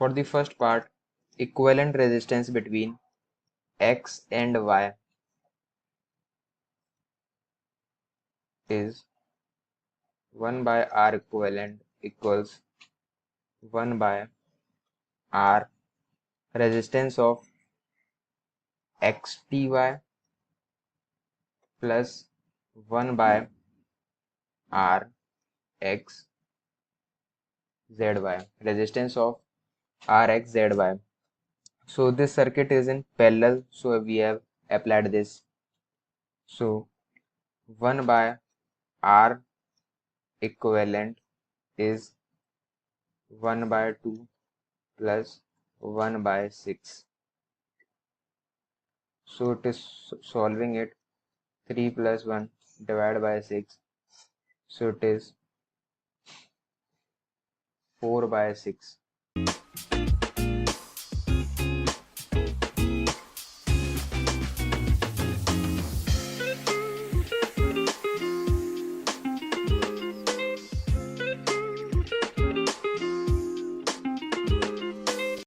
For the first part, equivalent resistance between X and Y is 1 by R equivalent equals 1 by R resistance of xTy plus 1 by R x zy, resistance of Rx zy. So this circuit is in parallel, so we have applied this. So 1 by R equivalent is 1 by 2 plus 1 by 6. So it is solving it, 3 plus 1 divided by 6. So it is 4 by 6.